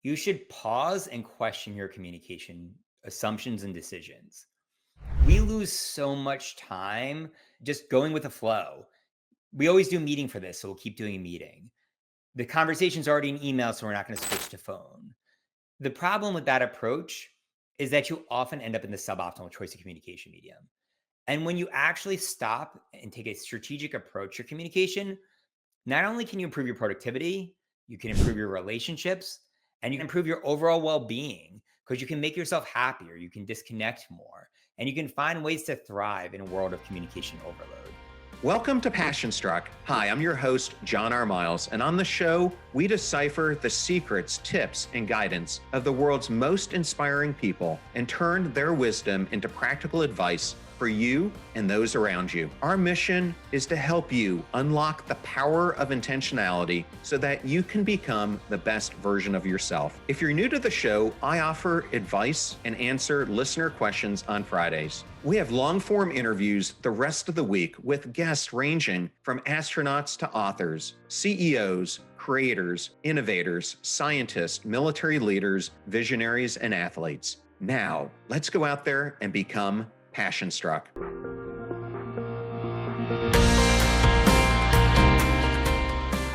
you should pause and question your communication assumptions and decisions. We lose so much time just going with the flow. We always do meeting for this, so we'll keep doing a meeting. The conversation's already in email, so we're not going to switch to phone. The problem with that approach is that you often end up in the suboptimal choice of communication medium. And when you actually stop and take a strategic approach to communication, not only can you improve your productivity, you can improve your relationships, and you can improve your overall well being because you can make yourself happier, you can disconnect more, and you can find ways to thrive in a world of communication overload. Welcome to Passion Struck. Hi, I'm your host, John R. Miles, and on the show, we decipher the secrets, tips, and guidance of the world's most inspiring people and turn their wisdom into practical advice for you and those around you. Our mission is to help you unlock the power of intentionality so that you can become the best version of yourself. If you're new to the show, I offer advice and answer listener questions on Fridays. We have long-form interviews the rest of the week with guests ranging from astronauts to authors, CEOs, creators, innovators, scientists, military leaders, visionaries, and athletes. Now, let's go out there and become Passion Struck.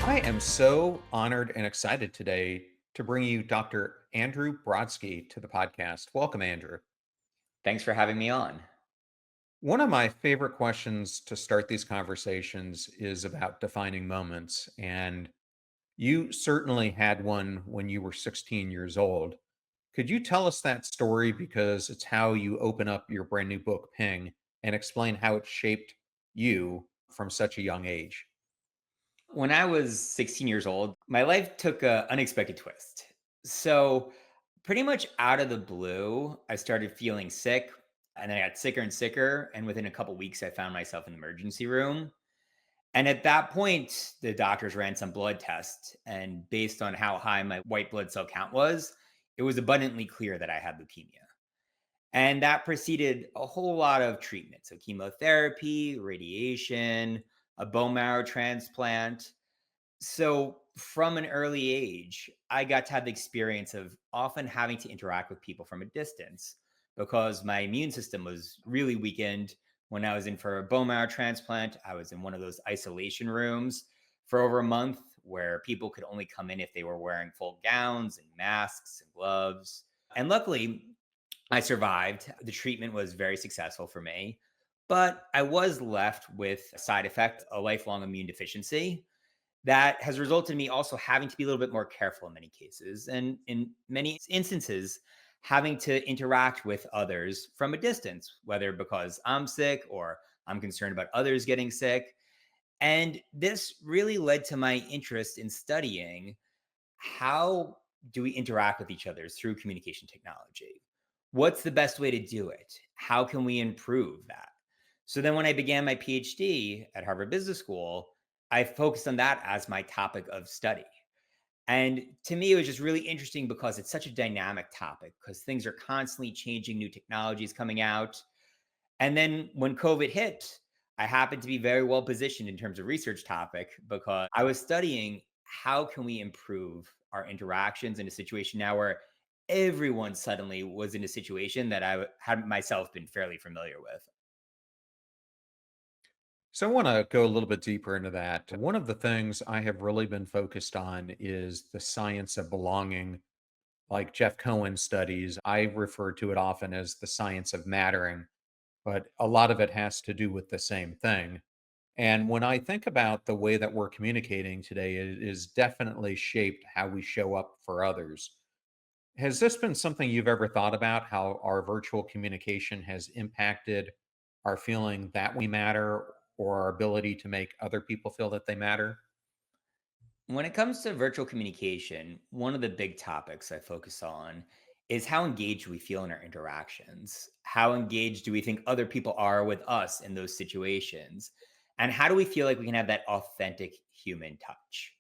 I am so honored and excited today to bring you Dr. Andrew Brodsky to the podcast. Welcome, Andrew. Thanks for having me on. One of my favorite questions to start these conversations is about defining moments. And you certainly had one when you were 16 years old. Could you tell us that story? Because it's how you open up your brand new book, Ping, and explain how it shaped you from such a young age. When I was 16 years old, my life took an unexpected twist. So, pretty much out of the blue, I started feeling sick and then I got sicker and sicker. And within a couple weeks, I found myself in the emergency room. And at that point, the doctors ran some blood tests. And based on how high my white blood cell count was, it was abundantly clear that I had leukemia. And that preceded a whole lot of treatment. So, chemotherapy, radiation, a bone marrow transplant. So, from an early age, I got to have the experience of often having to interact with people from a distance because my immune system was really weakened. When I was in for a bone marrow transplant, I was in one of those isolation rooms for over a month where people could only come in if they were wearing full gowns and masks and gloves. And luckily, I survived. The treatment was very successful for me, but I was left with a side effect, a lifelong immune deficiency that has resulted in me also having to be a little bit more careful in many cases. And in many instances, having to interact with others from a distance, whether because I'm sick or I'm concerned about others getting sick. And this really led to my interest in studying how do we interact with each other through communication technology? What's the best way to do it? How can we improve that? So then when I began my PhD at Harvard Business School, I focused on that as my topic of study. And to me, it was just really interesting because it's such a dynamic topic because things are constantly changing, new technologies coming out. And then when COVID hit, I happened to be very well positioned in terms of research topic because I was studying how can we improve our interactions in a situation now where everyone suddenly was in a situation that had myself been fairly familiar with. So I want to go a little bit deeper into that. One of the things I have really been focused on is the science of belonging, like Jeff Cohen studies. I refer to it often as the science of mattering, but a lot of it has to do with the same thing. And when I think about the way that we're communicating today, it is definitely shaped how we show up for others. Has this been something you've ever thought about, how our virtual communication has impacted our feeling that we matter or our ability to make other people feel that they matter? When it comes to virtual communication, one of the big topics I focus on is how engaged we feel in our interactions. How engaged do we think other people are with us in those situations? And how do we feel like we can have that authentic human touch?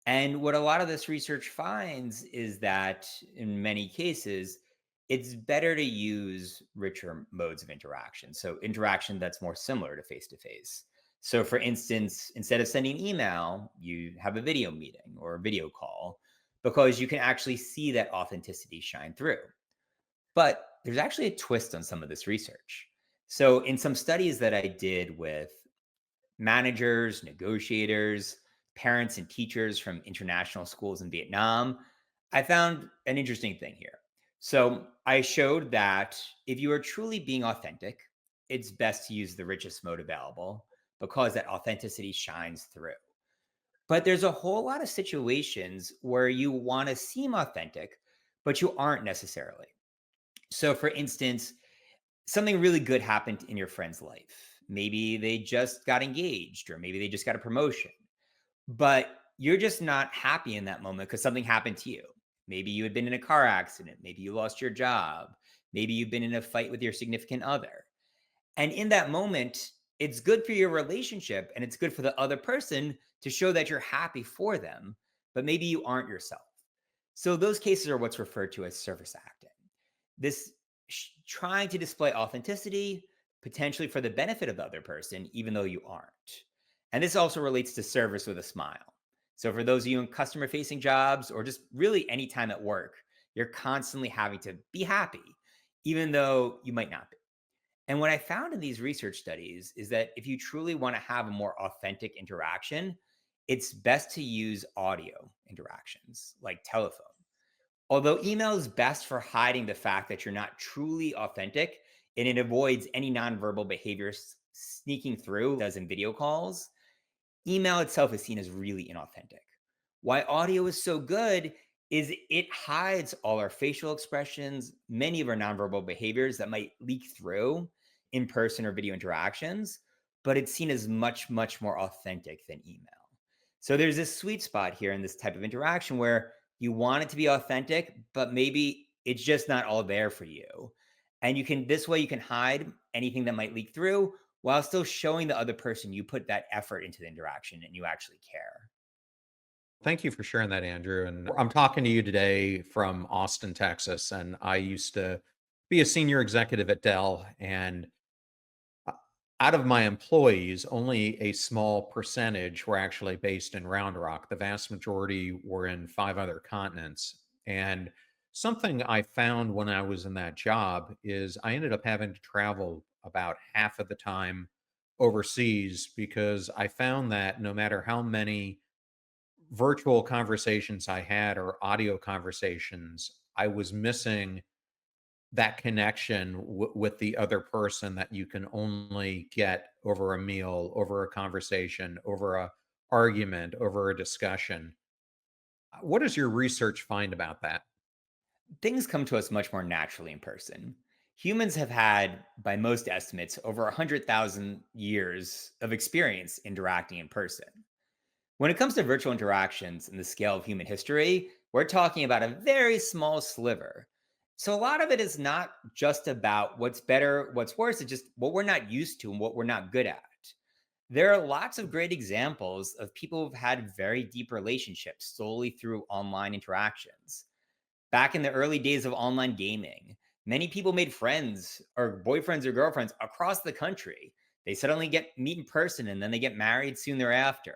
And what a lot of this research finds is that in many cases, it's better to use richer modes of interaction. So, interaction that's more similar to face to face. So, for instance, instead of sending email, you have a video meeting or a video call. because you can actually see that authenticity shine through. But there's actually a twist on some of this research. So, in some studies that I did with managers, negotiators, parents, and teachers from international schools in Vietnam, I found an interesting thing here. So, I showed that if you are truly being authentic, it's best to use the richest mode available because that authenticity shines through. But there's a whole lot of situations where you want to seem authentic, but you aren't necessarily. So, for instance, something really good happened in your friend's life. Maybe they just got engaged, or maybe they just got a promotion, but you're just not happy in that moment because something happened to you. Maybe you had been in a car accident. Maybe you lost your job. Maybe you've been in a fight with your significant other. And in that moment, it's good for your relationship and it's good for the other person to show that you're happy for them, but maybe you aren't yourself. So those cases are what's referred to as surface acting. This trying to display authenticity, potentially for the benefit of the other person, even though you aren't. And this also relates to service with a smile. So, for those of you in customer facing jobs or just really any time at work, you're constantly having to be happy, even though you might not be. And what I found in these research studies is that if you truly want to have a more authentic interaction, it's best to use audio interactions like telephone. Although email is best for hiding the fact that you're not truly authentic and it avoids any nonverbal behaviors sneaking through, as in video calls, email itself is seen as really inauthentic. Why audio is so good is it hides all our facial expressions, many of our nonverbal behaviors that might leak through in person or video interactions, but it's seen as much, much more authentic than email. So there's this sweet spot here in this type of interaction where you want it to be authentic, but maybe it's just not all there for you. And you can, this way, you can hide anything that might leak through while still showing the other person you put that effort into the interaction and you actually care. Thank you for sharing that, Andrew. And I'm talking to you today from Austin, Texas. And I used to be a senior executive at Dell. And uh, out of my employees, only a small percentage were actually based in Round Rock. The vast majority were in 5 other continents. And something I found when I was in that job is I ended up having to travel about half of the time overseas because I found that no matter how many virtual conversations I had or audio conversations, I was missing that connection with the other person that you can only get over a meal, over a conversation, over a argument, over a discussion. What does your research find about that? Things come to us much more naturally in person. Humans have had, by most estimates, over 100,000 years of experience interacting in person. When it comes to virtual interactions in the scale of human history, we're talking about a very small sliver. So a lot of it is not just about what's better, what's worse, it's just what we're not used to and what we're not good at. There are lots of great examples of people who've had very deep relationships solely through online interactions. Back in the early days of online gaming, many people made friends or boyfriends or girlfriends across the country. They suddenly get meet in person and then they get married soon thereafter.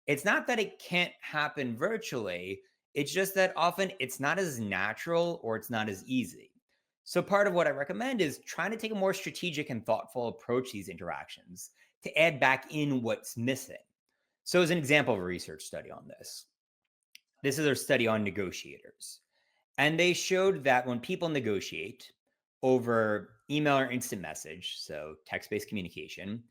It's not that it can't happen virtually, it's just that often it's not as natural or it's not as easy. So, part of what I recommend is trying to take a more strategic and thoughtful approach to these interactions to add back in what's missing. So, as an example of a research study on this is a study on negotiators. And they showed that when people negotiate over email or instant message, so text based communication,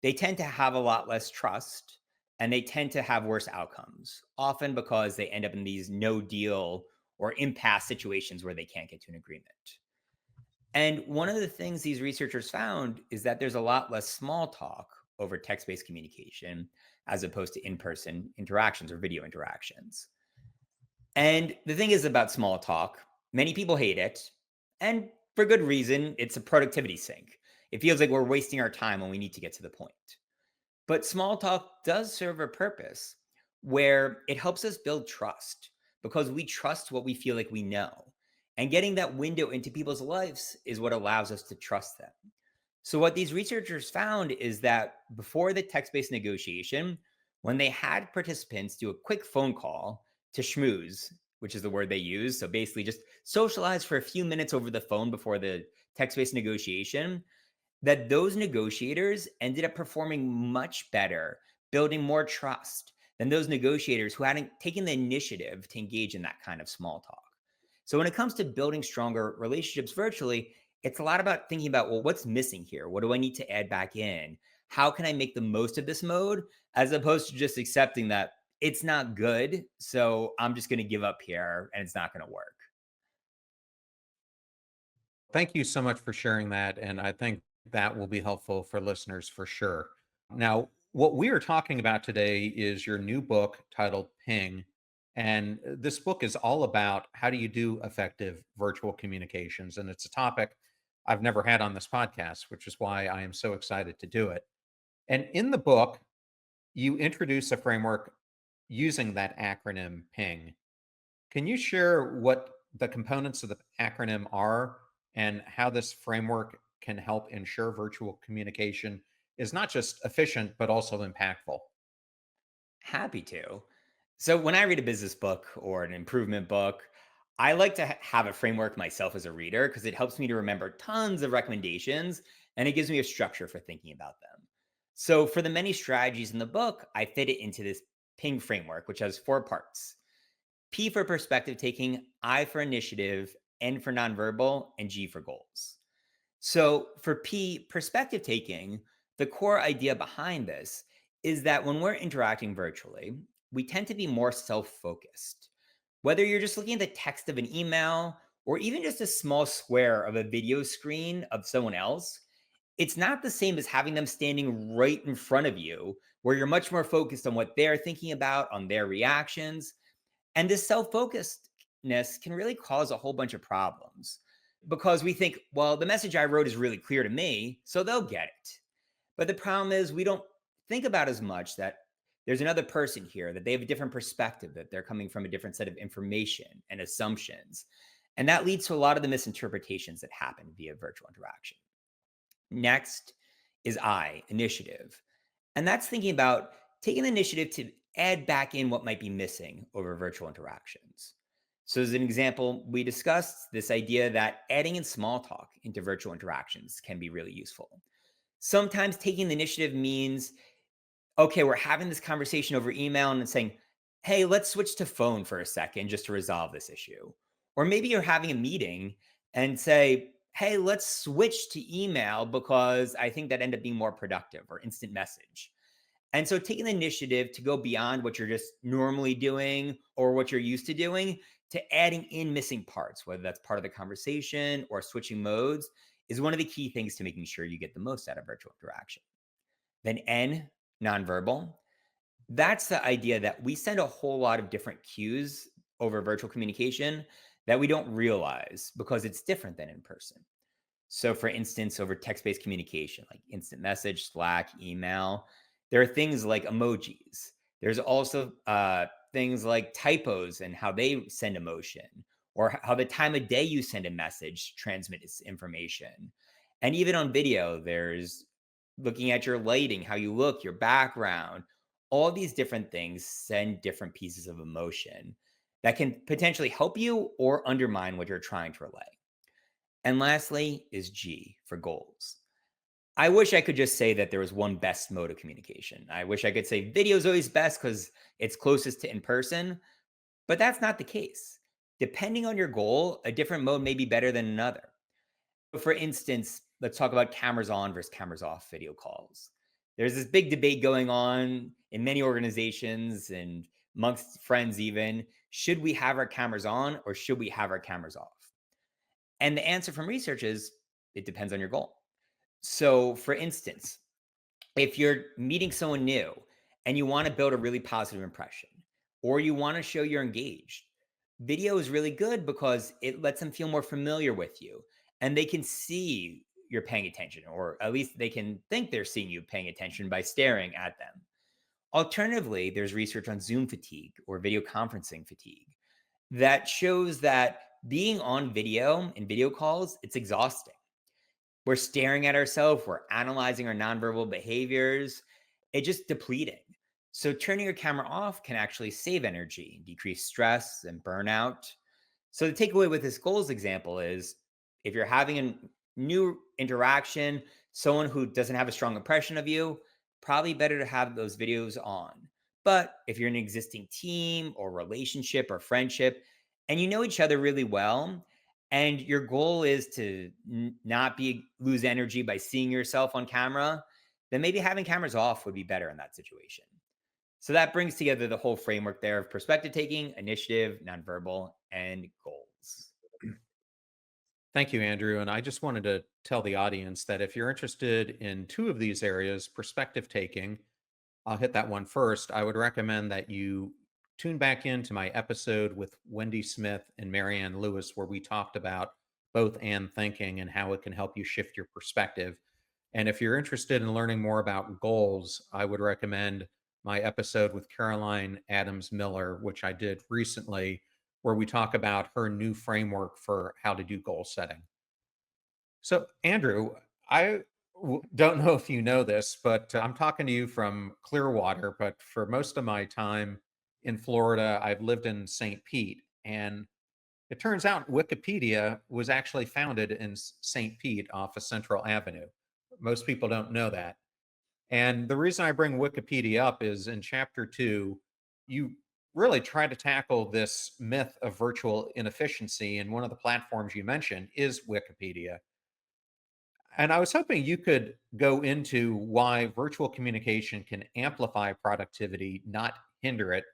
they tend to have a lot less trust and they tend to have worse outcomes, often because they end up in these no deal or impasse situations where they can't get to an agreement. And one of the things these researchers found is that there's a lot less small talk over text based communication as opposed to in person interactions or video interactions. And the thing is about small talk, many people hate it, and for good reason. It's a productivity sink. It feels like we're wasting our time when we need to get to the point. But small talk does serve a purpose where it helps us build trust because we trust what we feel like we know. And getting that window into people's lives is what allows us to trust them. So, what these researchers found is that before the text based negotiation, when they had participants do a quick phone call to schmooze which is the word they use. So basically, just socialize for a few minutes over the phone before the text based negotiation, that those negotiators ended up performing much better, building more trust than those negotiators who hadn't taken the initiative to engage in that kind of small talk. So when it comes to building stronger relationships virtually, it's a lot about thinking about, well, what's missing here? What do I need to add back in? How can I make the most of this mode? As opposed to just accepting that it's not good. So I'm just going to give up here and it's not going to work. Thank you so much for sharing that. And I think that will be helpful for listeners for sure. Now, what we are talking about today is your new book titled Ping. And this book is all about how do you do effective virtual communications. And it's a topic I've never had on this podcast, which is why I am so excited to do it. And in the book, you introduce a framework using that acronym Ping. Can you share what the components of the acronym are and how this framework can help ensure virtual communication is not just efficient, but also impactful? Happy to. So when I read a business book or an improvement book, I like to have a framework myself as a reader because it helps me to remember tons of recommendations and it gives me a structure for thinking about them. So for the many strategies in the book, I fit it into this ping framework, which has four parts. P for perspective taking, I for initiative, N for nonverbal, and G for goals. So, for P, perspective taking, the core idea behind this is that when we're interacting virtually, we tend to be more self focused. Whether you're just looking at the text of an email or even just a small square of a video screen of someone else, it's not the same as having them standing right in front of you, where you're much more focused on what they're thinking about, on their reactions. And this self focusedness can really cause a whole bunch of problems because we think, well, the message I wrote is really clear to me, so they'll get it. But the problem is, we don't think about as much that there's another person here, that they have a different perspective, that they're coming from a different set of information and assumptions. And that leads to a lot of the misinterpretations that happen via virtual interaction. Next is I, initiative. And that's thinking about taking the initiative to add back in what might be missing over virtual interactions. So, as an example, we discussed this idea that adding in small talk into virtual interactions can be really useful. Sometimes taking the initiative means, okay, we're having this conversation over email and saying, hey, let's switch to phone for a second just to resolve this issue. Or maybe you're having a meeting and say, hey, let's switch to email because I think that ended up being more productive, or instant message. And so taking the initiative to go beyond what you're just normally doing or what you're used to doing to adding in missing parts, whether that's part of the conversation or switching modes, is one of the key things to making sure you get the most out of virtual interaction. Then N, nonverbal. That's the idea that we send a whole lot of different cues over virtual communication that we don't realize because it's different than in person. So, for instance, over text based communication, like instant message, Slack, email, there are things like emojis. There's also things like typos and how they send emotion, or how the time of day you send a message transmits information. And even on video, there's looking at your lighting, how you look, your background. All these different things send different pieces of emotion that can potentially help you or undermine what you're trying to relay. And lastly is G for goals. I wish I could just say that there was one best mode of communication. I wish I could say video is always best because it's closest to in person, but that's not the case. Depending on your goal, a different mode may be better than another. For instance, let's talk about cameras on versus cameras off video calls. There's this big debate going on in many organizations and amongst friends, even. Should we have our cameras on or should we have our cameras off? And the answer from research is it depends on your goal. So, for instance, if you're meeting someone new and you want to build a really positive impression, or you want to show you're engaged, video is really good because it lets them feel more familiar with you and they can see you're paying attention, or at least they can think they're seeing you paying attention by staring at them. Alternatively, there's research on Zoom fatigue or video conferencing fatigue that shows that being on video in video calls, it's exhausting. We're staring at ourselves, we're analyzing our nonverbal behaviors. It's just depleting. So turning your camera off can actually save energy, decrease stress and burnout. So the takeaway with this goals example is if you're having a new interaction, someone who doesn't have a strong impression of you, probably better to have those videos on. But if you're in an existing team or relationship or friendship and you know each other really well, and your goal is to not be lose energy by seeing yourself on camera, then maybe having cameras off would be better in that situation. So that brings together the whole framework there of perspective taking, initiative, nonverbal, and goals. Thank you, Andrew. And I just wanted to tell the audience that if you're interested in two of these areas, perspective taking, I'll hit that one first. I would recommend that you tune back into my episode with Wendy Smith and Marianne Lewis, where we talked about both and thinking and how it can help you shift your perspective. And if you're interested in learning more about goals, I would recommend my episode with Caroline Adams Miller, which I did recently, where we talk about her new framework for how to do goal setting. So, Andrew, I don't know if you know this, but I'm talking to you from Clearwater. But for most of my time in Florida, I've lived in St. Pete. And it turns out Wikipedia was actually founded in St. Pete off of Central Avenue. Most people don't know that. And the reason I bring Wikipedia up is in chapter 2, you really try to tackle this myth of virtual inefficiency. And one of the platforms you mentioned is Wikipedia. And I was hoping you could go into why virtual communication can amplify productivity, not hinder it,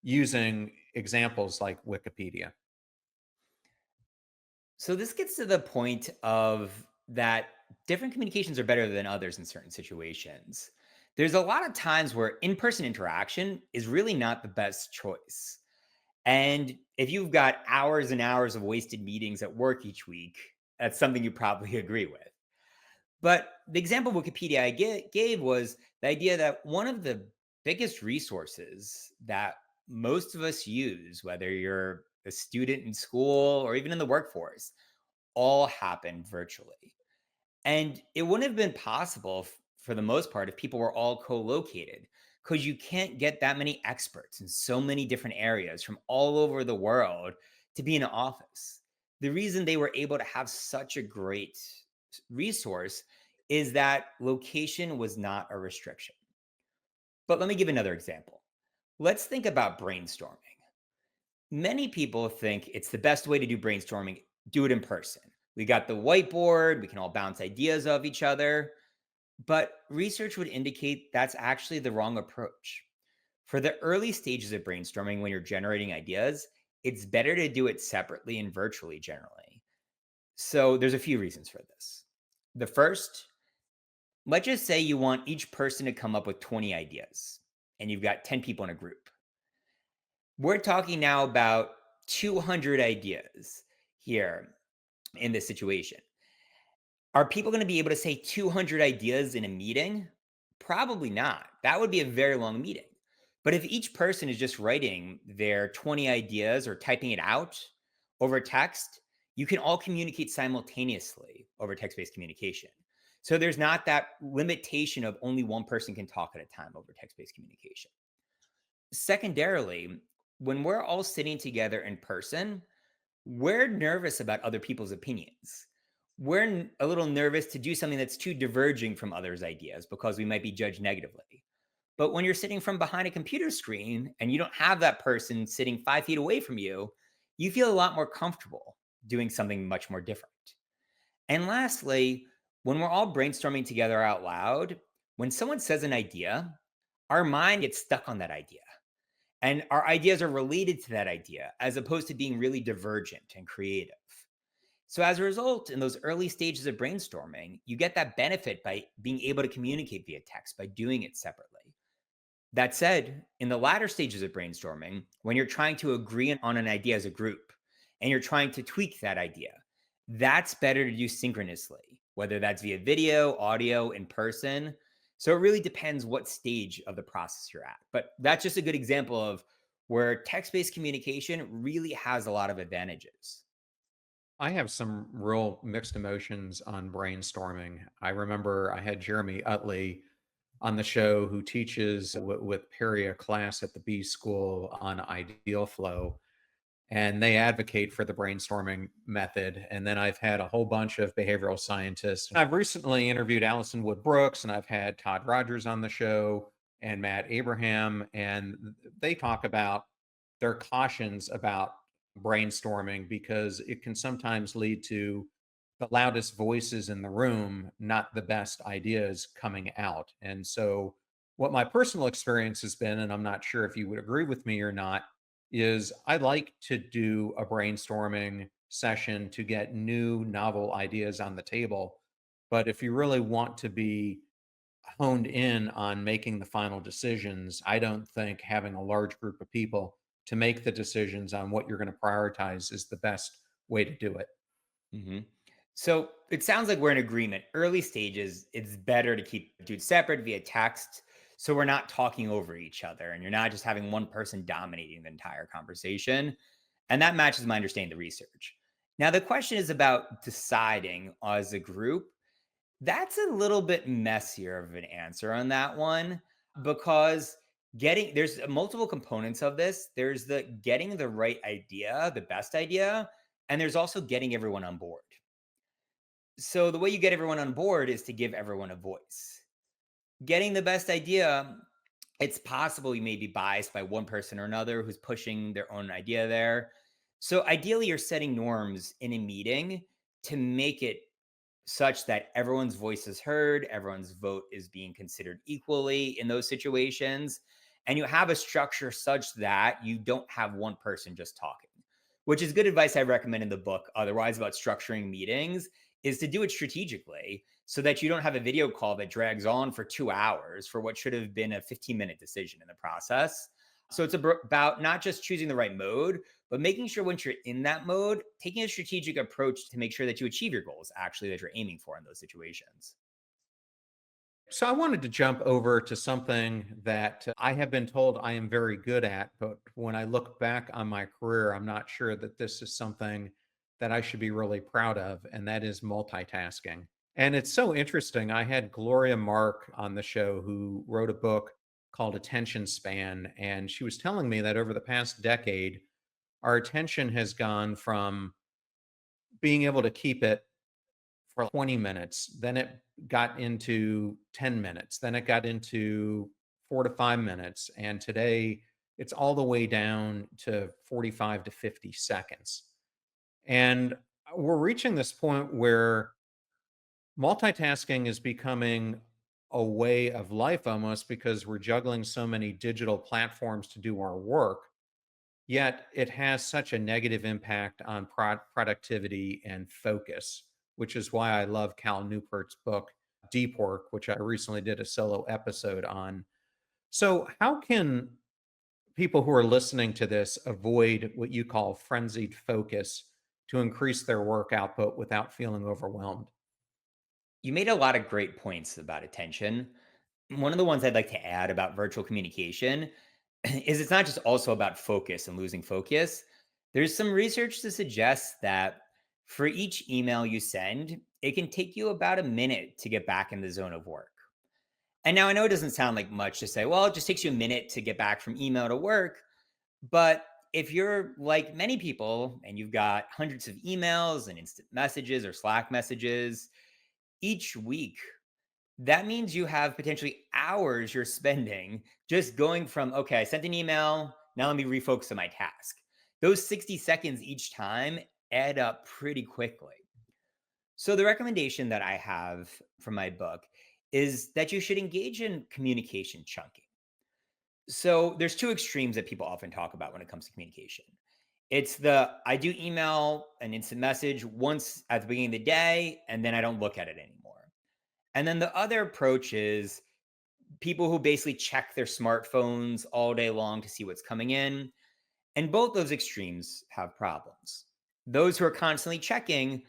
using examples like Wikipedia. So this gets to the point of that different communications are better than others in certain situations. There's a lot of times where in person interaction is really not the best choice. And if you've got hours and hours of wasted meetings at work each week, that's something you probably agree with. But the example Wikipedia gave was the idea that one of the biggest resources that most of us use, whether you're a student in school or even in the workforce, all happen virtually. And it wouldn't have been possible for the most part if people were all co-located because you can't get that many experts in so many different areas from all over the world to be in an office. The reason they were able to have such a great resource is that location was not a restriction. But let me give another example. Let's think about brainstorming. Many people think it's the best way to do brainstorming, do it in person. We got the whiteboard, we can all bounce ideas off each other, but research would indicate that's actually the wrong approach. For the early stages of brainstorming, when you're generating ideas, it's better to do it separately and virtually generally. So there's a few reasons for this. The first, let's just say you want each person to come up with 20 ideas and you've got 10 people in a group. We're talking now about 200 ideas here in this situation. Are people going to be able to say 200 ideas in a meeting? Probably not. That would be a very long meeting. But if each person is just writing their 20 ideas or typing it out over text, you can all communicate simultaneously over text based communication. So there's not that limitation of only one person can talk at a time over text based communication. Secondarily, when we're all sitting together in person, we're nervous about other people's opinions. We're a little nervous to do something that's too diverging from others' ideas because we might be judged negatively. But when you're sitting from behind a computer screen and you don't have that person sitting 5 feet away from you, you feel a lot more comfortable doing something much more different. And lastly, when we're all brainstorming together out loud, when someone says an idea, our mind gets stuck on that idea. And our ideas are related to that idea as opposed to being really divergent and creative. So, as a result, in those early stages of brainstorming, you get that benefit by being able to communicate via text by doing it separately. That said, in the latter stages of brainstorming, when you're trying to agree on an idea as a group and you're trying to tweak that idea, that's better to do synchronously, whether that's via video, audio, in person. So it really depends what stage of the process you're at. But that's just a good example of where text based communication really has a lot of advantages. I have some real mixed emotions on brainstorming. I remember I had Jeremy Utley on the show who teaches with Perry a class at the B School on ideal flow, and they advocate for the brainstorming method. And then I've had a whole bunch of behavioral scientists. I've recently interviewed Allison Wood Brooks, and I've had Todd Rogers on the show and Matt Abraham, and they talk about their cautions about brainstorming because it can sometimes lead to the loudest voices in the room, not the best ideas coming out. And so, what my personal experience has been, and I'm not sure if you would agree with me or not, is I like to do a brainstorming session to get new, novel ideas on the table. But if you really want to be honed in on making the final decisions, I don't think having a large group of people to make the decisions on what you're going to prioritize is the best way to do it. hmm So it sounds like we're in agreement. Early stages, it's better to keep dudes separate via text. So we're not talking over each other and you're not just having one person dominating the entire conversation. And that matches my understanding of the research. Now, the question is about deciding as a group. That's a little bit messier of an answer on that one because there's multiple components of this. There's the getting the right idea, the best idea, and there's also getting everyone on board. So the way you get everyone on board is to give everyone a voice. Getting the best idea, it's possible you may be biased by one person or another who's pushing their own idea there. So ideally, you're setting norms in a meeting to make it such that everyone's voice is heard, everyone's vote is being considered equally in those situations. And you have a structure such that you don't have one person just talking, which is good advice I recommend in the book. Otherwise, about structuring meetings is to do it strategically so that you don't have a video call that drags on for 2 hours for what should have been a 15-minute decision in the process. So it's about not just choosing the right mode, but making sure once you're in that mode, taking a strategic approach to make sure that you achieve your goals actually that you're aiming for in those situations. So I wanted to jump over to something that I have been told I am very good at, but when I look back on my career, I'm not sure that this is something that I should be really proud of, and that is multitasking. And it's so interesting. I had Gloria Mark on the show who wrote a book called Attention Span, and she was telling me that over the past decade, our attention has gone from being able to keep it for 20 minutes. Then it got into 10 minutes. Then it got into 4 to 5 minutes. And today it's all the way down to 45 to 50 seconds. And we're reaching this point where multitasking is becoming a way of life almost because we're juggling so many digital platforms to do our work. Yet it has such a negative impact on productivity and focus, which is why I love Cal Newport's book, Deep Work, which I recently did a solo episode on. So, how can people who are listening to this avoid what you call frenzied focus to increase their work output without feeling overwhelmed? You made a lot of great points about attention. One of the ones I'd like to add about virtual communication is it's not just also about focus and losing focus. There's some research to suggest that for each email you send, it can take you about a minute to get back in the zone of work. And now I know it doesn't sound like much to say, well, it just takes you a minute to get back from email to work. But if you're like many people and you've got hundreds of emails and instant messages or Slack messages each week, that means you have potentially hours you're spending just going from, okay, I sent an email. Now let me refocus on my task. Those 60 seconds each time add up pretty quickly. So, the recommendation that I have from my book is that you should engage in communication chunking. So, there's two extremes that people often talk about when it comes to communication. It's the I do email an instant message once at the beginning of the day, and then I don't look at it anymore. And then the other approach is people who basically check their smartphones all day long to see what's coming in. And both those extremes have problems. Those who are constantly checking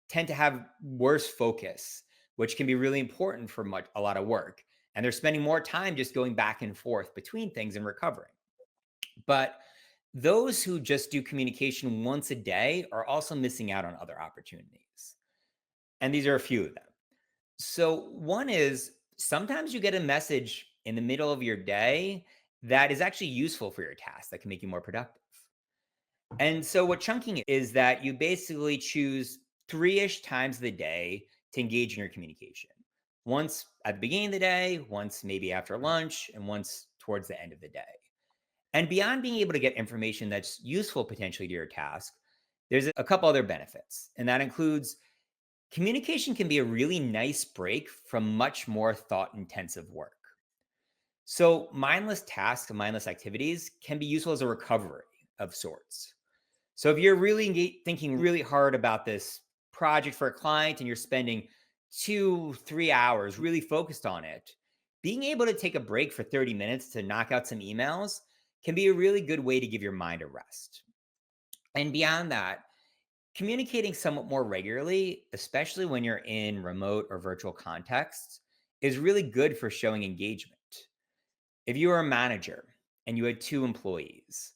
tend to have worse focus, which can be really important for a lot of work. And they're spending more time just going back and forth between things and recovering. But those who just do communication once a day are also missing out on other opportunities. And these are a few of them. So, one is Sometimes you get a message in the middle of your day that is actually useful for your task that can make you more productive. And so, what chunking is that you basically choose three ish times of the day to engage in your communication. Once at the beginning of the day, once maybe after lunch, and once towards the end of the day. And beyond being able to get information that's useful potentially to your task, there's a couple other benefits. And that includes communication can be a really nice break from much more thought intensive work. So, mindless tasks and mindless activities can be useful as a recovery of sorts. So if you're really thinking really hard about this project for a client and you're spending 2, 3 hours really focused on it, being able to take a break for 30 minutes to knock out some emails can be a really good way to give your mind a rest. And beyond that, communicating somewhat more regularly, especially when you're in remote or virtual contexts, is really good for showing engagement. If you were a manager and you had two employees,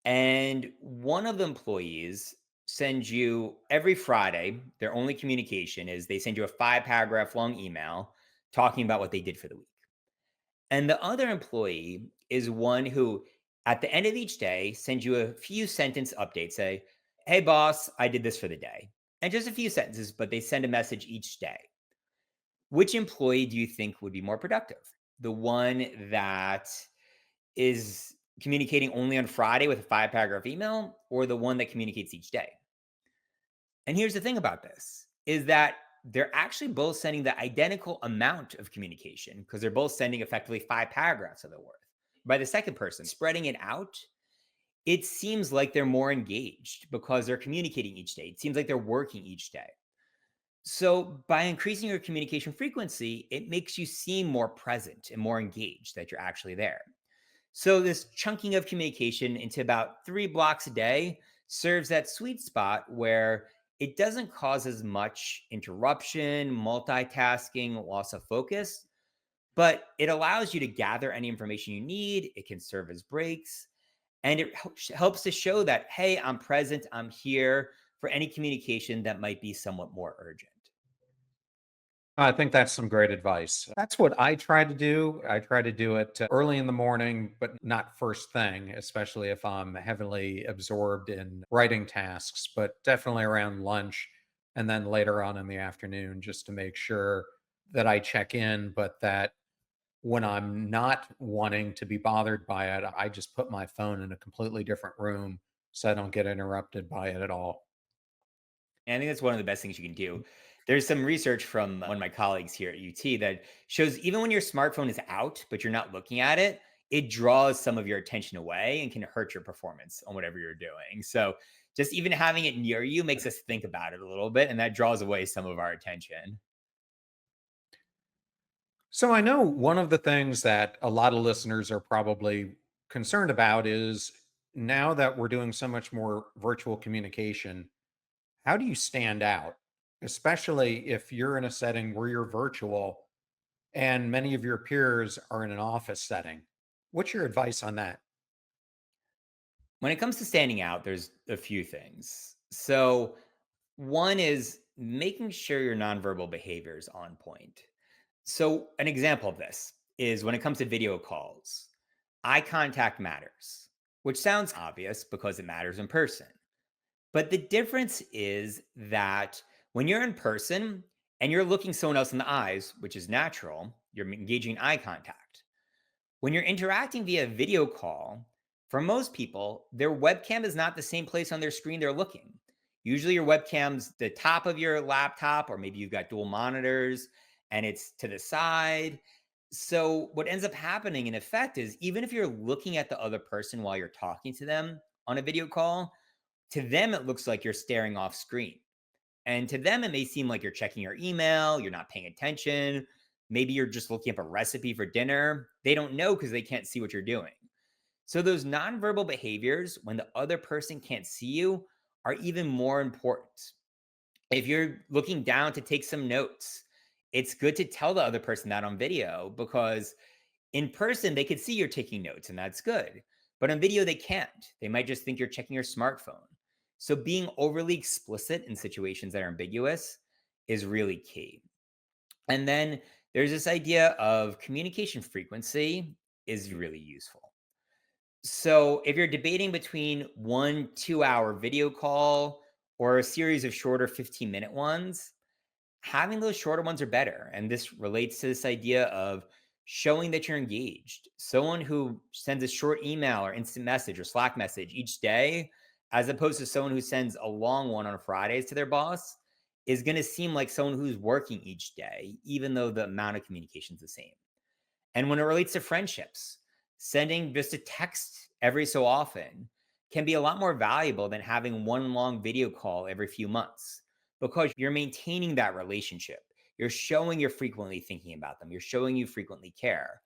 and one of the employees sends you every Friday, their only communication is they send you a 5 paragraph long email talking about what they did for the week. And the other employee is one who, at the end of each day, sends you a few sentence updates, say, "Hey, boss, I did this for the day." And just a few sentences, but they send a message each day. Which employee do you think would be more productive? The one that is communicating only on Friday with a 5 paragraph email, or the one that communicates each day? And here's the thing about this is that they're actually both sending the identical amount of communication because they're both sending effectively 5 paragraphs of their worth. By the second person, spreading it out, it seems like they're more engaged because they're communicating each day. It seems like they're working each day. So, by increasing your communication frequency, it makes you seem more present and more engaged that you're actually there. So, this chunking of communication into about 3 blocks a day serves that sweet spot where it doesn't cause as much interruption, multitasking, loss of focus, but it allows you to gather any information you need. It can serve as breaks, and it helps to show that, hey, I'm present, I'm here for any communication that might be somewhat more urgent. I think that's some great advice. That's what I try to do. I try to do it early in the morning, but not first thing, especially if I'm heavily absorbed in writing tasks, but definitely around lunch and then later on in the afternoon, just to make sure that I check in, but that when I'm not wanting to be bothered by it, I just put my phone in a completely different room so I don't get interrupted by it at all. And I think that's one of the best things you can do. There's some research from one of my colleagues here at UT that shows even when your smartphone is out, but you're not looking at it, it draws some of your attention away and can hurt your performance on whatever you're doing. So just even having it near you makes us think about it a little bit, and that draws away some of our attention. So I know one of the things that a lot of listeners are probably concerned about is now that we're doing so much more virtual communication, how do you stand out? Especially if you're in a setting where you're virtual and many of your peers are in an office setting. What's your advice on that? When it comes to standing out, there's a few things. So, one is making sure your nonverbal behavior is on point. So, an example of this is when it comes to video calls, eye contact matters, which sounds obvious because it matters in person. But the difference is that when you're in person and you're looking someone else in the eyes, which is natural, you're engaging eye contact. When you're interacting via video call, for most people, their webcam is not the same place on their screen they're looking. Usually, your webcam's the top of your laptop, or maybe you've got dual monitors and it's to the side. So, what ends up happening in effect is even if you're looking at the other person while you're talking to them on a video call, to them, it looks like you're staring off screen. And to them, it may seem like you're checking your email, you're not paying attention. Maybe you're just looking up a recipe for dinner. They don't know because they can't see what you're doing. So, those nonverbal behaviors, when the other person can't see you, are even more important. If you're looking down to take some notes, it's good to tell the other person that on video because in person, they could see you're taking notes, and that's good. But on video, they can't. They might just think you're checking your smartphone. So being overly explicit in situations that are ambiguous is really key. And then there's this idea of communication frequency is really useful. So if you're debating between 1 2 hour video call or a series of shorter 15-minute ones, having those shorter ones are better. And this relates to this idea of showing that you're engaged. Someone who sends a short email or instant message or Slack message each day, as opposed to someone who sends a long one on Fridays to their boss, is going to seem like someone who's working each day, even though the amount of communication is the same. And when it relates to friendships, sending just a text every so often can be a lot more valuable than having one long video call every few months because you're maintaining that relationship. You're showing you're frequently thinking about them, you're showing you frequently care.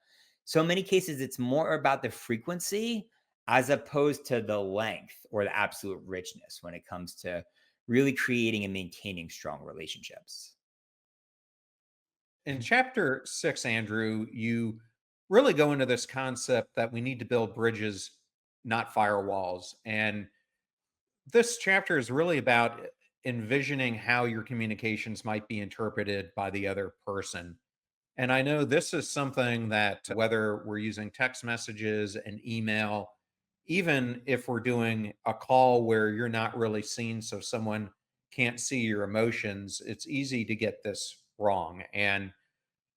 So, in many cases, it's more about the frequency as opposed to the length or the absolute richness when it comes to really creating and maintaining strong relationships. In chapter 6, Andrew, you really go into this concept that we need to build bridges, not firewalls. And this chapter is really about envisioning how your communications might be interpreted by the other person. And I know this is something that whether we're using text messages and email, even if we're doing a call where you're not really seen, so someone can't see your emotions, it's easy to get this wrong. And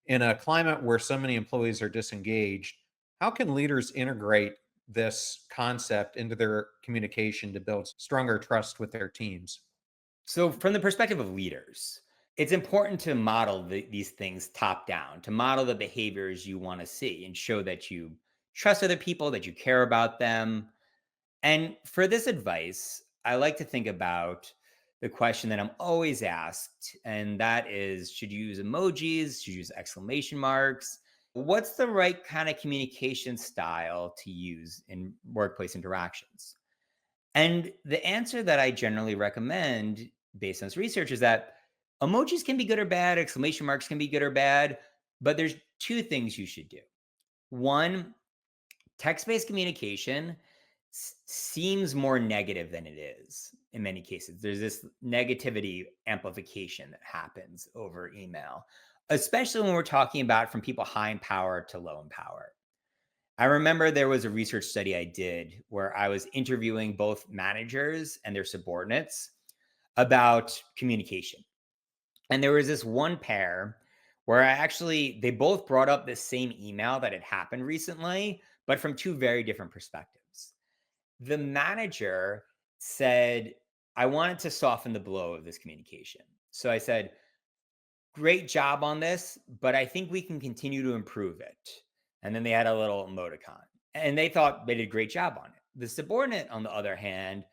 in a climate where so many employees are disengaged, how can leaders integrate this concept into their communication to build stronger trust with their teams? So, from the perspective of leaders, it's important to model these things top down, to model the behaviors you want to see and show that you trust other people, that you care about them. And for this advice, I like to think about the question that I'm always asked, and that is should you use emojis? Should you use exclamation marks? What's the right kind of communication style to use in workplace interactions? And the answer that I generally recommend based on this research is that emojis can be good or bad, exclamation marks can be good or bad, but there's two things you should do. One, text-based communication seems more negative than it is in many cases. There's this negativity amplification that happens over email, especially when we're talking about from people high in power to low in power. I remember there was a research study I did where I was interviewing both managers and their subordinates about communication. And there was this one pair where they both brought up the same email that had happened recently, but from two very different perspectives. The manager said, I wanted to soften the blow of this communication. So I said, great job on this, but I think we can continue to improve it. And then they had a little emoticon and they thought they did a great job on it. The subordinate, on the other hand,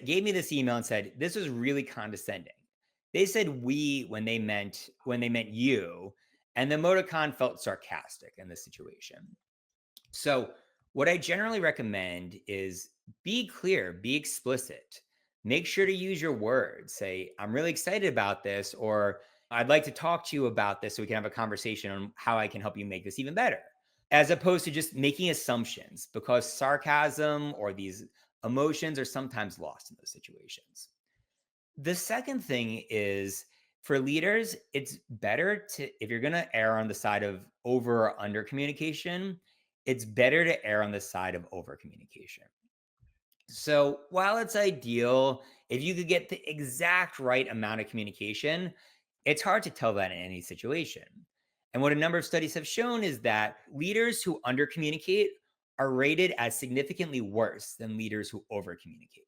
gave me this email and said, this was really condescending. They said we when they meant you, and the emoticon felt sarcastic in this situation. So, what I generally recommend is be clear, be explicit. Make sure to use your words. Say, I'm really excited about this, or I'd like to talk to you about this so we can have a conversation on how I can help you make this even better. As opposed to just making assumptions, because sarcasm or these emotions are sometimes lost in those situations. The second thing is for leaders, it's better to, if you're going to err on the side of over or under communication, it's better to err on the side of over communication. So while it's ideal, if you could get the exact right amount of communication, it's hard to tell that in any situation. And what a number of studies have shown is that leaders who under communicate are rated as significantly worse than leaders who over communicate.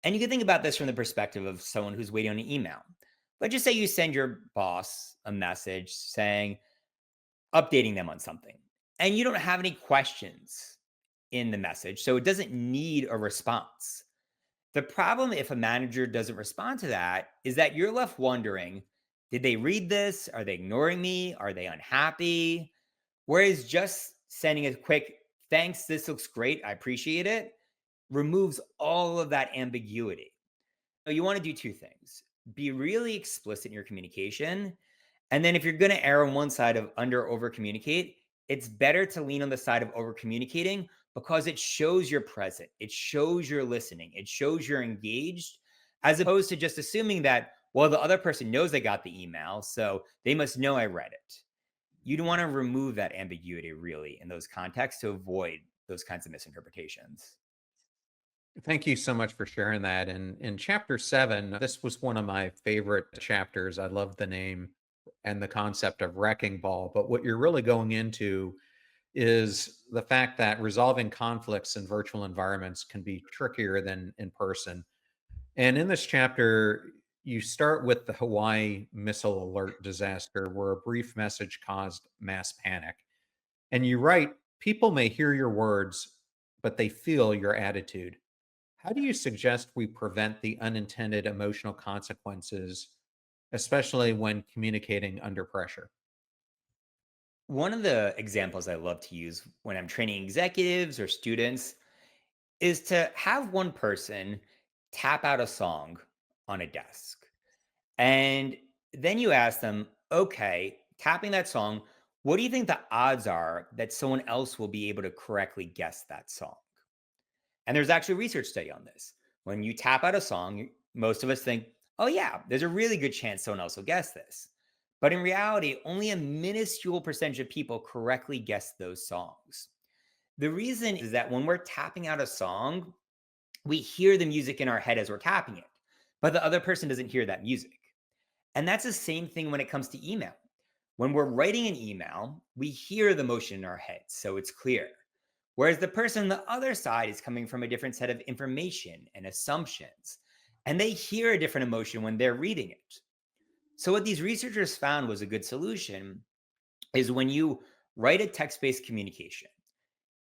And you can think about this from the perspective of someone who's waiting on an email. Let's just say you send your boss a message saying, updating them on something, and you don't have any questions in the message. So it doesn't need a response. The problem if a manager doesn't respond to that is that you're left wondering, did they read this? Are they ignoring me? Are they unhappy? Whereas just sending a quick, thanks, this looks great, I appreciate it, removes all of that ambiguity. So you want to do two things: be really explicit in your communication. And then if you're going to err on one side of under over communicate, it's better to lean on the side of over communicating because it shows you're present. It shows you're listening. It shows you're engaged, as opposed to just assuming that, well, the other person knows I got the email, so they must know I read it. you'd want to remove that ambiguity really in those contexts to avoid those kinds of misinterpretations. Thank you so much for sharing that. And in chapter 7, this was one of my favorite chapters. I love the name and the concept of wrecking ball. But what you're really going into is the fact that resolving conflicts in virtual environments can be trickier than in person. And in this chapter, you start with the Hawaii missile alert disaster, where a brief message caused mass panic. And you write, people may hear your words, but they feel your attitude. How do you suggest we prevent the unintended emotional consequences, especially when communicating under pressure? One of the examples I love to use when I'm training executives or students is to have one person tap out a song on a desk. And then you ask them, okay, tapping that song, what do you think the odds are that someone else will be able to correctly guess that song? And there's actually a research study on this. When you tap out a song, most of us think, oh, yeah, there's a really good chance someone else will guess this. But in reality, only a minuscule percentage of people correctly guess those songs. The reason is that when we're tapping out a song, we hear the music in our head as we're tapping it, but the other person doesn't hear that music. And that's the same thing when it comes to email. When we're writing an email, we hear the motion in our heads, so it's clear. Whereas the person on the other side is coming from a different set of information and assumptions, and they hear a different emotion when they're reading it. So, what these researchers found was a good solution is when you write a text based communication,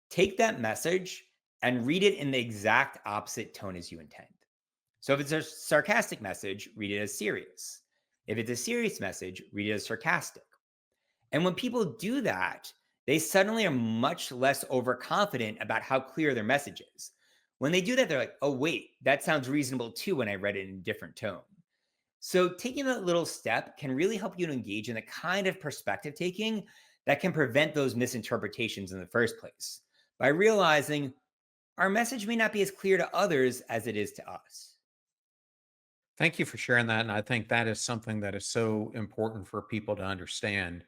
take that message and read it in the exact opposite tone as you intend. So, if it's a sarcastic message, read it as serious. If it's a serious message, read it as sarcastic. And when people do that, they suddenly are much less overconfident about how clear their message is. When they do that, they're like, oh, wait, that sounds reasonable too when I read it in a different tone. So, taking that little step can really help you to engage in the kind of perspective taking that can prevent those misinterpretations in the first place by realizing our message may not be as clear to others as it is to us. Thank you for sharing that. And I think that is something that is so important for people to understand.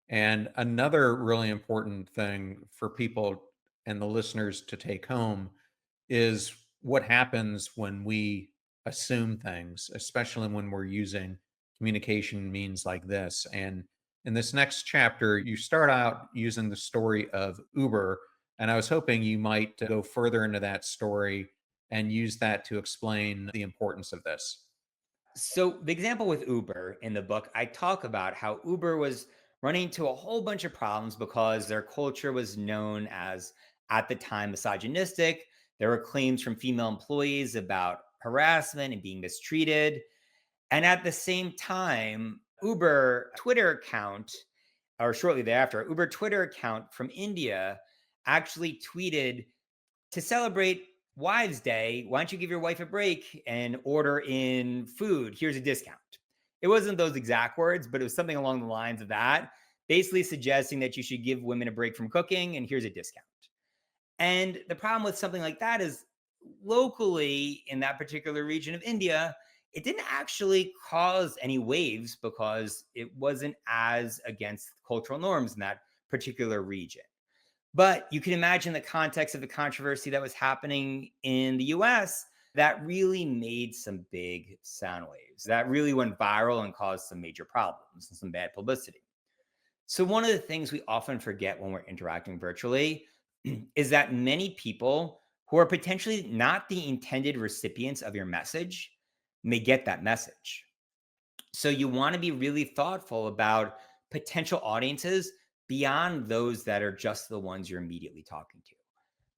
And another really important thing for people and the listeners to take home is what happens when we assume things, especially when we're using communication means like this. And in this next chapter, you start out using the story of Uber. And I was hoping you might go further into that story and use that to explain the importance of this. So, the example with Uber in the book, I talk about how Uber was running into a whole bunch of problems because their culture was known as, at the time, misogynistic. There were claims from female employees about harassment and being mistreated. And at the same time, Uber Twitter account, or shortly thereafter, Uber Twitter account from India actually tweeted to celebrate Wives Day, why don't you give your wife a break and order in food? Here's a discount. It wasn't those exact words, but it was something along the lines of that, basically suggesting that you should give women a break from cooking and here's a discount. And the problem with something like that is locally in that particular region of India, it didn't actually cause any waves because it wasn't as against cultural norms in that particular region. But you can imagine the context of the controversy that was happening in the US that really made some big sound waves. That really went viral and caused some major problems and some bad publicity. So, one of the things we often forget when we're interacting virtually is that many people who are potentially not the intended recipients of your message may get that message. So you want to be really thoughtful about potential audiences beyond those that are just the ones you're immediately talking to,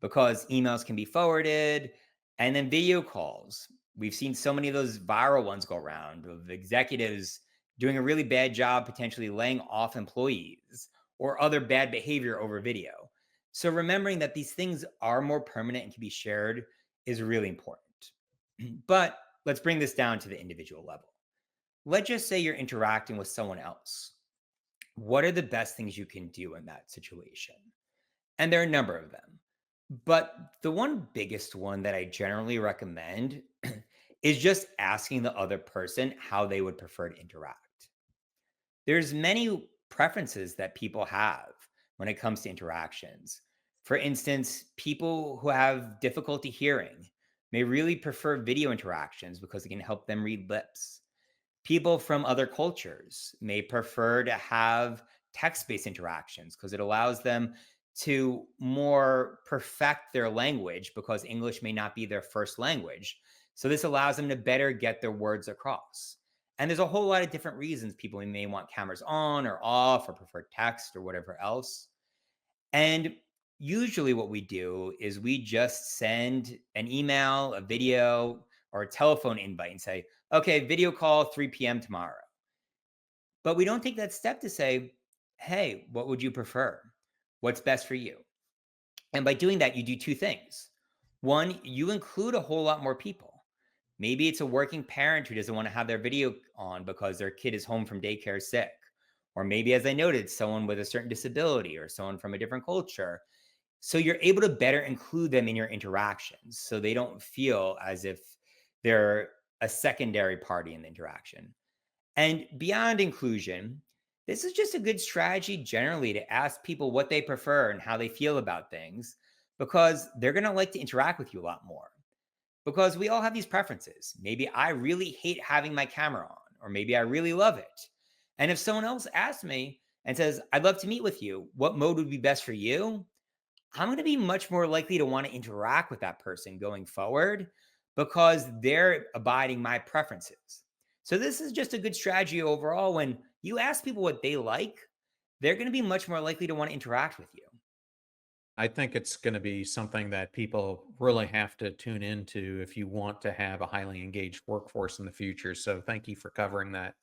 because emails can be forwarded and then video calls. We've seen so many of those viral ones go around of executives doing a really bad job, potentially laying off employees or other bad behavior over video. So remembering that these things are more permanent and can be shared is really important. But let's bring this down to the individual level. Let's just say you're interacting with someone else. What are the best things you can do in that situation? And there are a number of them. But the one biggest one that I generally recommend is just asking the other person how they would prefer to interact. There's many preferences that people have when it comes to interactions. For instance, people who have difficulty hearing may really prefer video interactions because it can help them read lips. People from other cultures may prefer to have text based interactions because it allows them to more perfect their language because English may not be their first language. So, this allows them to better get their words across. And there's a whole lot of different reasons people may want cameras on or off or prefer text or whatever else. And usually, what we do is we just send an email, a video, or a telephone invite and say, okay, video call 3 p.m. tomorrow. But we don't take that step to say, hey, what would you prefer? What's best for you? And by doing that, you do two things. One, you include a whole lot more people. Maybe it's a working parent who doesn't want to have their video on because their kid is home from daycare sick. Or maybe, as I noted, someone with a certain disability or someone from a different culture. So you're able to better include them in your interactions so they don't feel as if they're a secondary party in the interaction. And beyond inclusion, this is just a good strategy generally to ask people what they prefer and how they feel about things because they're going to like to interact with you a lot more. Because we all have these preferences. Maybe I really hate having my camera on, or maybe I really love it. And if someone else asks me and says, I'd love to meet with you, what mode would be best for you? I'm going to be much more likely to want to interact with that person going forward because they're abiding my preferences. So, this is just a good strategy overall. When you ask people what they like, they're going to be much more likely to want to interact with you. I think it's going to be something that people really have to tune into if you want to have a highly engaged workforce in the future. So thank you for covering that.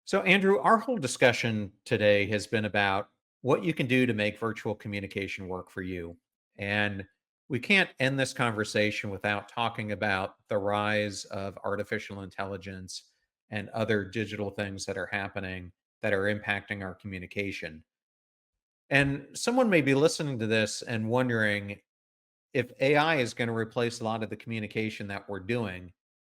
So, Andrew, our whole discussion today has been about what you can do to make virtual communication work for you. And we can't end this conversation without talking about the rise of artificial intelligence and other digital things that are happening that are impacting our communication. And someone may be listening to this and wondering if AI is going to replace a lot of the communication that we're doing,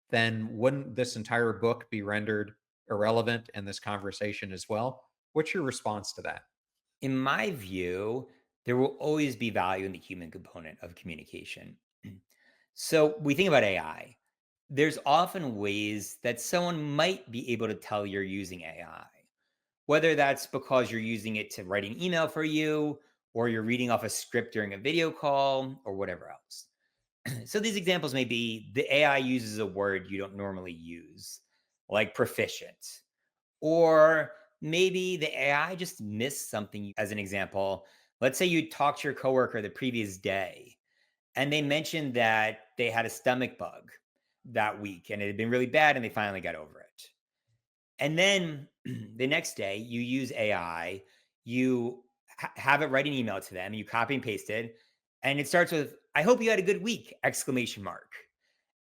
then wouldn't this entire book be rendered irrelevant in this conversation as well? What's your response to that? In my view, there will always be value in the human component of communication. So, we think about AI. There's often ways that someone might be able to tell you're using AI. Whether that's because you're using it to write an email for you, or you're reading off a script during a video call, or whatever else. So these examples may be the AI uses a word you don't normally use, like proficient, or maybe the AI just missed something. As an example, let's say you talked to your coworker the previous day and they mentioned that they had a stomach bug that week and it had been really bad and they finally got over it. And then the next day, you use AI, you have it write an email to them, you copy and paste it, and it starts with, I hope you had a good week, exclamation mark.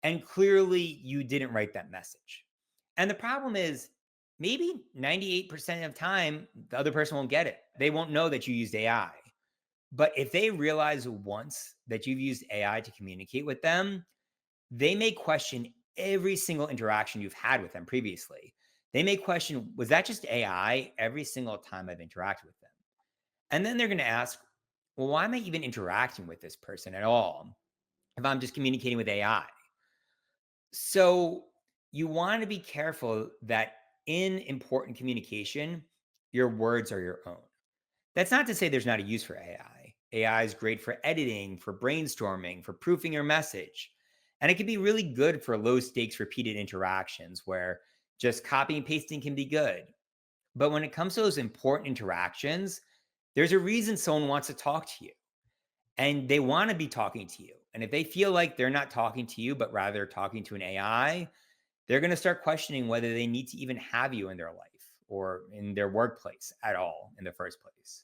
And clearly you didn't write that message. And the problem is, maybe 98% of the time, the other person won't get it. They won't know that you used AI. But if they realize once that you've used AI to communicate with them, they may question every single interaction you've had with them previously. They may question, was that just AI every single time I've interacted with them? And then they're going to ask, well, why am I even interacting with this person at all if I'm just communicating with AI? So you want to be careful that in important communication, your words are your own. That's not to say there's not a use for AI. AI is great for editing, for brainstorming, for proofing your message. And it can be really good for low stakes repeated interactions where just copying and pasting can be good. But when it comes to those important interactions, there's a reason someone wants to talk to you and they want to be talking to you. And if they feel like they're not talking to you, but rather talking to an AI, they're going to start questioning whether they need to even have you in their life or in their workplace at all in the first place.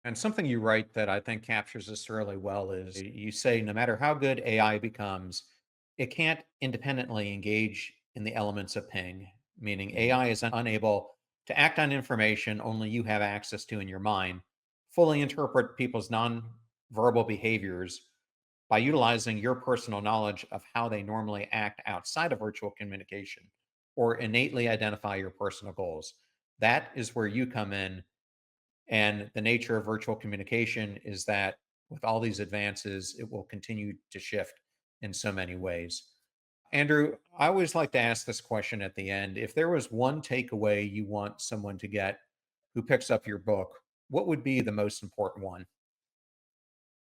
And something you write that I think captures this really well is you say no matter how good AI becomes, it can't independently engage in the elements of ping, meaning Mhm. AI is unable to act on information only you have access to in your mind, fully interpret people's non-verbal behaviors by utilizing your personal knowledge of how they normally act outside of virtual communication or innately identify your personal goals. That is where you come in. And the nature of virtual communication is that with all these advances, it will continue to shift in so many ways. Andrew, I always like to ask this question at the end. If there was one takeaway you want someone to get who picks up your book, what would be the most important one?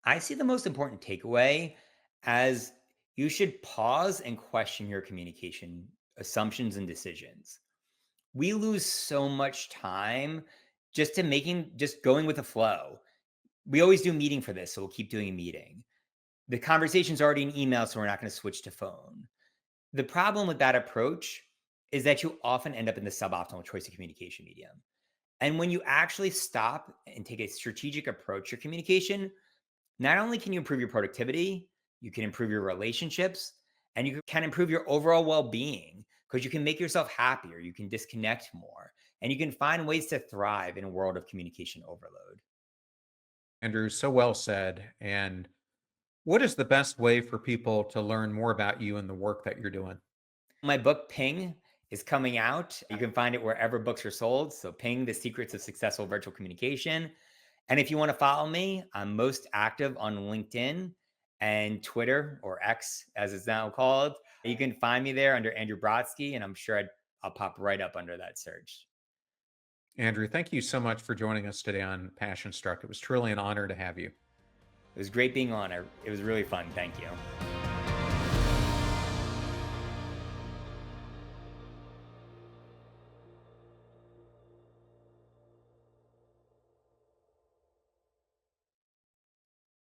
I see the most important takeaway as you should pause and question your communication assumptions and decisions. We lose so much time just going with the flow. We always do meeting for this, so we'll keep doing a meeting. The conversation's already in email, so we're not going to switch to phone. The problem with that approach is that you often end up in the suboptimal choice of communication medium. And when you actually stop and take a strategic approach to your communication, not only can you improve your productivity, you can improve your relationships, and you can improve your overall well being because you can make yourself happier, you can disconnect more, and you can find ways to thrive in a world of communication overload. Andrew, so well said. And what is the best way for people to learn more about you and the work that you're doing? My book, Ping, is coming out. You can find it wherever books are sold. So, Ping, The Secrets of Successful Virtual Communication. And if you want to follow me, I'm most active on LinkedIn and Twitter, or X as it's now called. You can find me there under Andrew Brodsky, and I'm sure I'll pop right up under that search. Andrew, thank you so much for joining us today on Passion Struck. It was truly an honor to have you. It was great being on. It was really fun. Thank you.